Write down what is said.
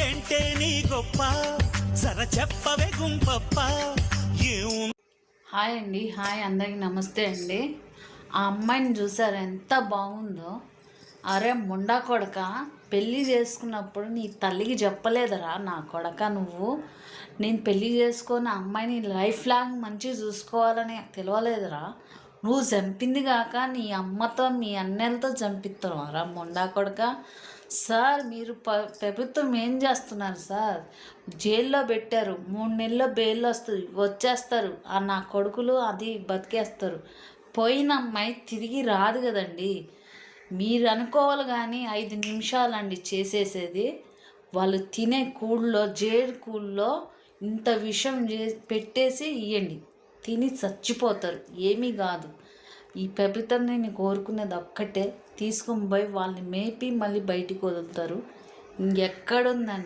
ఏంటే నీ గొప్ప జర చెప్పవే గుంపప్ప. హాయ్ అండి, హాయ్ అందరికి నమస్తే అండి. ఆ అమ్మాయిని చూసారు ఎంత బాగుందో. అరే ముండా కొడక, పెళ్ళి చేసుకున్నప్పుడు నీ తల్లికి చెప్పలేదరా నా కొడక నువ్వు? నేను పెళ్ళి చేసుకొని అమ్మాయిని లైఫ్ లాంగ్ మంచిగా చూసుకోవాలని తెలియలేదురా? నువ్వు చంపింది కాక నీ అమ్మతో మీ అన్నెలతో చంపిస్తున్నారా ముండా కొడక? సార్ మీరు ప్రభుత్వం ఏం చేస్తున్నారు సార్? జైల్లో పెట్టారు, 3 నెలల్లో బెయిల్ వస్తుంది, వచ్చేస్తారు ఆ నా కొడుకులు, అది బతికేస్తారు. పోయిన అమ్మాయి తిరిగి రాదు కదండి. మీరు అనుకోవాలి కానీ 5 నిమిషాలండి చేసేసేది. వాళ్ళు తినే కూళ్ళలో, జైలు కూళ్ళలో ఇంత విషం పెట్టేసి ఇవ్వండి, తిని చచ్చిపోతారు, ఏమీ కాదు. ఈ ప్రభుత్వం నేను కోరుకునేది ఒక్కటే, తీసుకొని పోయి వాళ్ళని మేపి మళ్ళీ బయటికి వదులుతారు. ఇంకెక్కడుందండి.